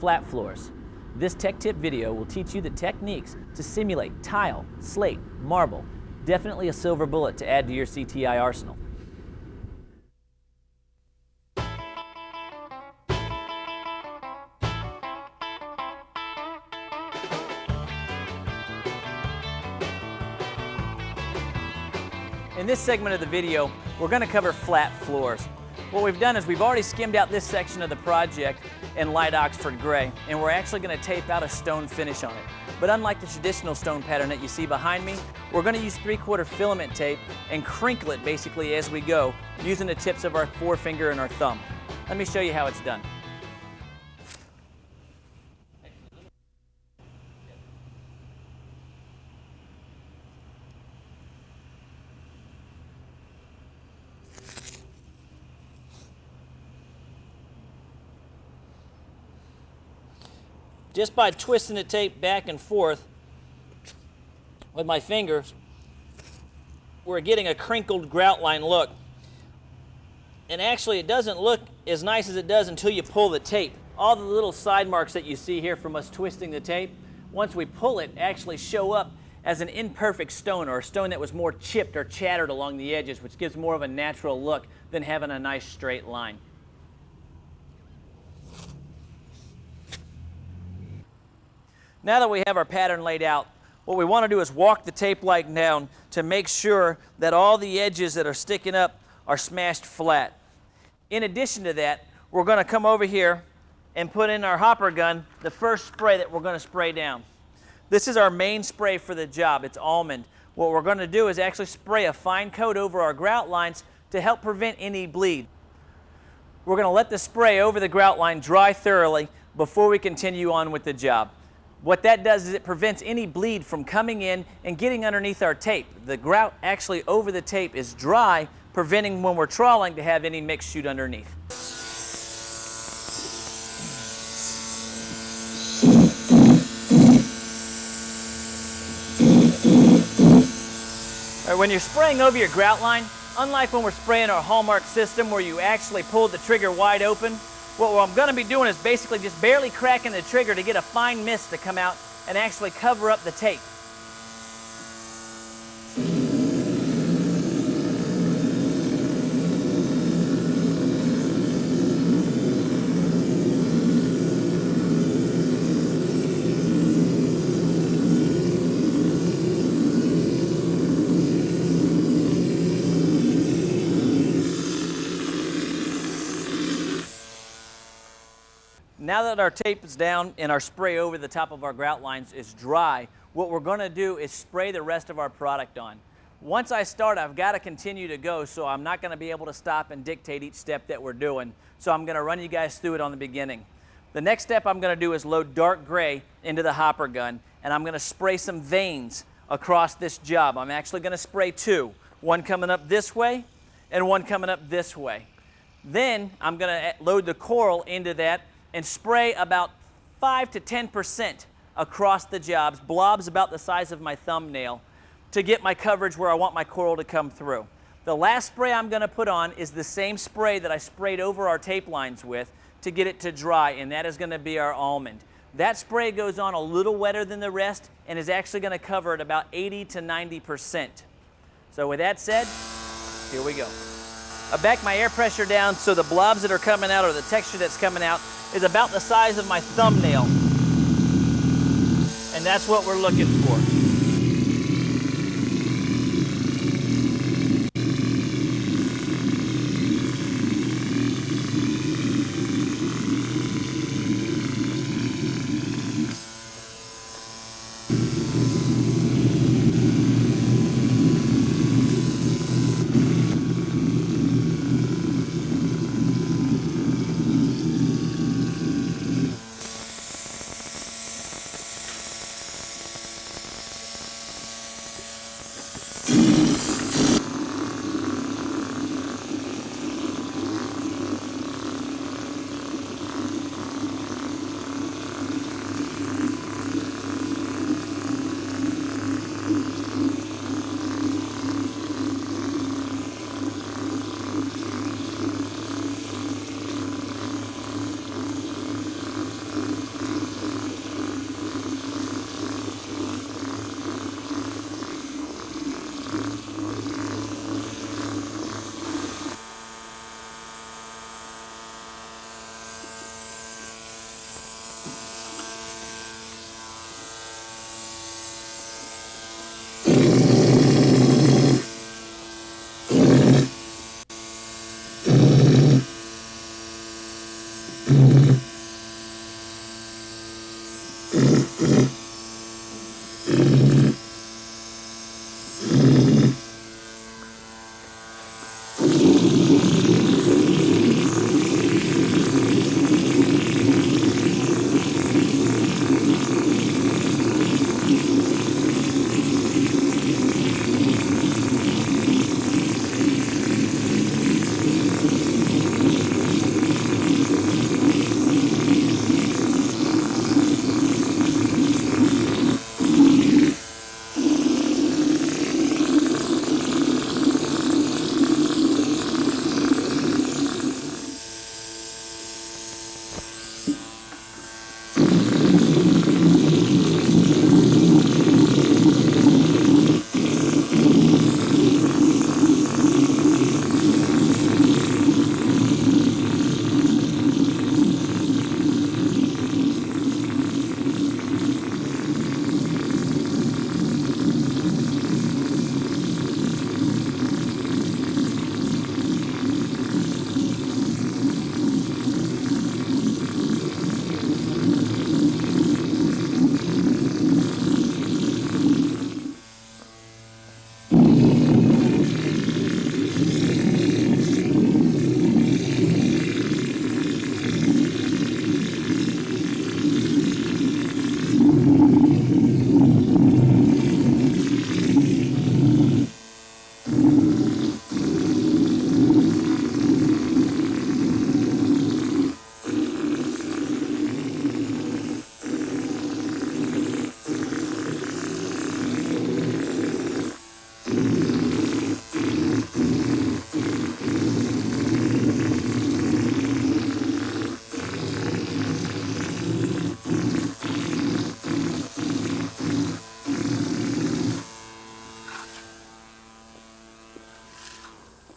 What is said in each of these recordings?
flat floors. This tech tip video will teach you the techniques to simulate tile, slate, marble. Definitely a silver bullet to add to your CTI arsenal. In this segment of the video, we're going to cover flat floors. What we've done is we've already skimmed out this section of the project in light Oxford gray, and we're actually going to tape out a stone finish on it. But unlike the traditional stone pattern that you see behind me, we're going to use 3/4 filament tape and crinkle it basically as we go, using the tips of our forefinger and our thumb. Let me show you how it's done. Just by twisting the tape back and forth with my fingers, we're getting a crinkled grout line look. And actually it doesn't look as nice as it does until you pull the tape. All the little side marks that you see here from us twisting the tape, once we pull it, actually show up as an imperfect stone, or a stone that was more chipped or chattered along the edges, which gives more of a natural look than having a nice straight line. Now that we have our pattern laid out, what we want to do is walk the tape leg down to make sure that all the edges that are sticking up are smashed flat. In addition to that, we're going to come over here and put in our hopper gun the first spray that we're going to spray down. This is our main spray for the job. It's almond. What we're going to do is actually spray a fine coat over our grout lines to help prevent any bleed. We're going to let the spray over the grout line dry thoroughly before we continue on with the job. What that does is it prevents any bleed from coming in and getting underneath our tape. The grout actually over the tape is dry, preventing when we're trawling to have any mix shoot underneath. All right, when you're spraying over your grout line, unlike when we're spraying our Hallmark system where you actually pull the trigger wide open, what I'm going to be doing is basically just barely cracking the trigger to get a fine mist to come out and actually cover up the tape. Now that our tape is down and our spray over the top of our grout lines is dry, what we're going to do is spray the rest of our product on. Once I start, I've got to continue to go, so I'm not going to be able to stop and dictate each step that we're doing. So I'm going to run you guys through it on the beginning. The next step I'm going to do is load dark gray into the hopper gun, and I'm going to spray some veins across this job. I'm actually going to spray two, one coming up this way and one coming up this way. Then I'm going to load the coral into that and spray about 5 to 10% across the jobs, blobs about the size of my thumbnail, to get my coverage where I want my coral to come through. The last spray I'm going to put on is the same spray that I sprayed over our tape lines with to get it to dry, and that is going to be our almond. That spray goes on a little wetter than the rest and is actually going to cover it about 80 to 90%. So with that said, here we go. I back my air pressure down so the blobs that are coming out, or the texture that's coming out, is about the size of my thumbnail. And that's what we're looking for.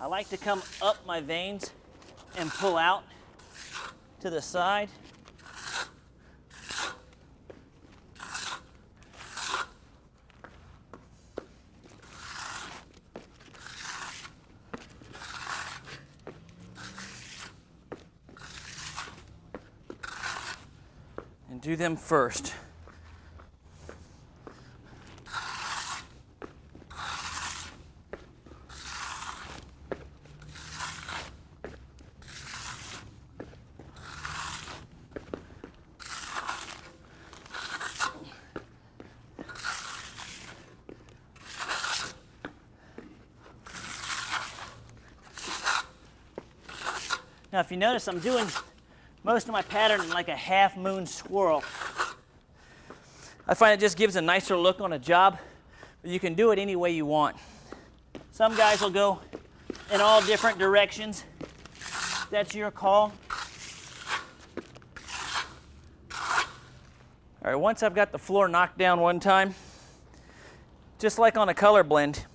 I like to come up my vanes and pull out to the side. And do them first. Now, if you notice, I'm doing most of my pattern in like a half moon swirl. I find it just gives a nicer look on a job, but you can do it any way you want. Some guys will go in all different directions. That's your call. All right, once I've got the floor knocked down one time, just like on a color blend,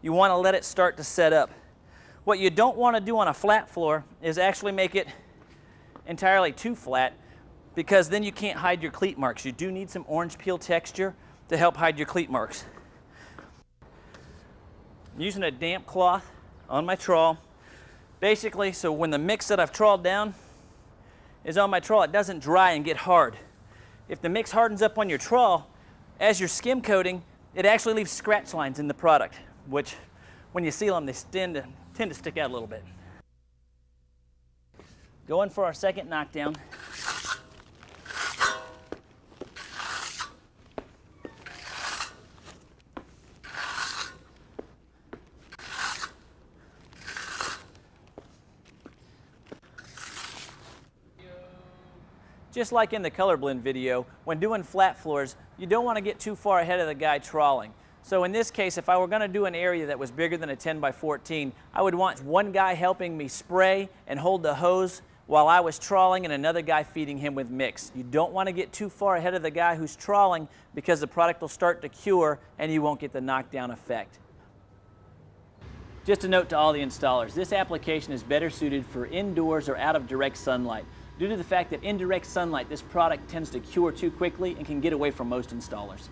you want to let it start to set up. What you don't want to do on a flat floor is actually make it entirely too flat, because then you can't hide your cleat marks. You do need some orange peel texture to help hide your cleat marks. I'm using a damp cloth on my trawl, basically so when the mix that I've trawled down is on my trawl, it doesn't dry and get hard. If the mix hardens up on your trawl, as you're skim coating, it actually leaves scratch lines in the product, which when you seal them, they tend to stick out a little bit. Going for our second knockdown. Just like in the color blend video, when doing flat floors, you don't want to get too far ahead of the guy trawling. So in this case, if I were going to do an area that was bigger than a 10 by 14, I would want one guy helping me spray and hold the hose while I was trawling and another guy feeding him with mix. You don't want to get too far ahead of the guy who's trawling, because the product will start to cure and you won't get the knockdown effect. Just a note to all the installers, this application is better suited for indoors or out of direct sunlight. Due to the fact that in direct sunlight, this product tends to cure too quickly and can get away from most installers.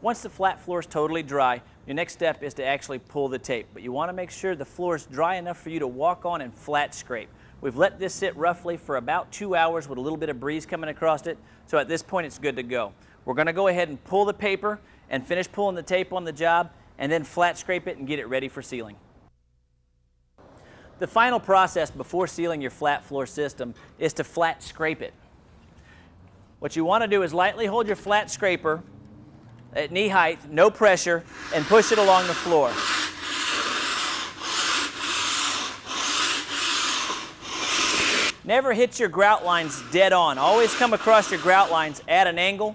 Once the flat floor is totally dry, your next step is to actually pull the tape. But you want to make sure the floor is dry enough for you to walk on and flat scrape. We've let this sit roughly for about 2 hours with a little bit of breeze coming across it. So at this point, it's good to go. We're going to go ahead and pull the paper and finish pulling the tape on the job, and then flat scrape it and get it ready for sealing. The final process before sealing your flat floor system is to flat scrape it. What you want to do is lightly hold your flat scraper at knee height, no pressure, and push it along the floor. Never hit your grout lines dead on. Always come across your grout lines at an angle.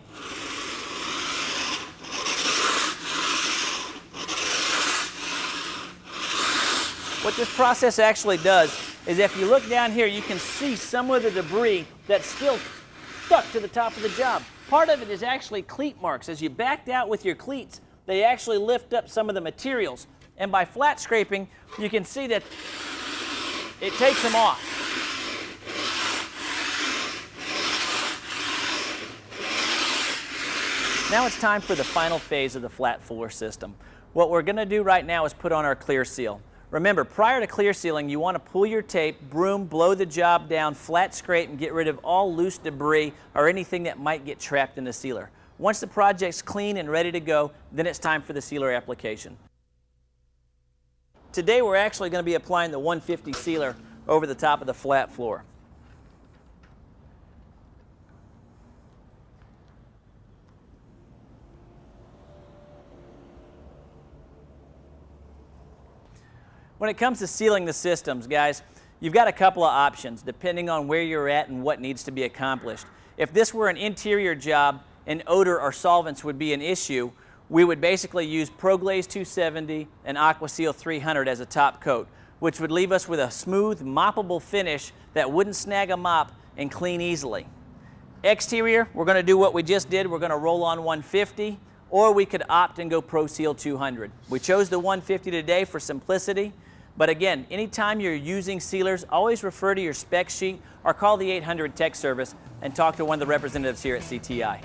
What this process actually does is if you look down here, you can see some of the debris that's still stuck to the top of the job. Part of it is actually cleat marks. As you backed out with your cleats, they actually lift up some of the materials. And by flat scraping, you can see that it takes them off. Now it's time for the final phase of the flat floor system. What we're going to do right now is put on our clear seal. Remember, prior to clear sealing, you want to pull your tape, broom, blow the job down, flat scrape, and get rid of all loose debris or anything that might get trapped in the sealer. Once the project's clean and ready to go, then it's time for the sealer application. Today we're actually going to be applying the 150 sealer over the top of the flat floor. When it comes to sealing the systems, guys, you've got a couple of options depending on where you're at and what needs to be accomplished. If this were an interior job and odor or solvents would be an issue, we would basically use ProGlaze 270 and AquaSeal 300 as a top coat, which would leave us with a smooth, moppable finish that wouldn't snag a mop and clean easily. Exterior, we're going to do what we just did. We're going to roll on 150, or we could opt and go ProSeal 200. We chose the 150 today for simplicity. But again, anytime you're using sealers, always refer to your spec sheet or call the 800 tech service and talk to one of the representatives here at CTI.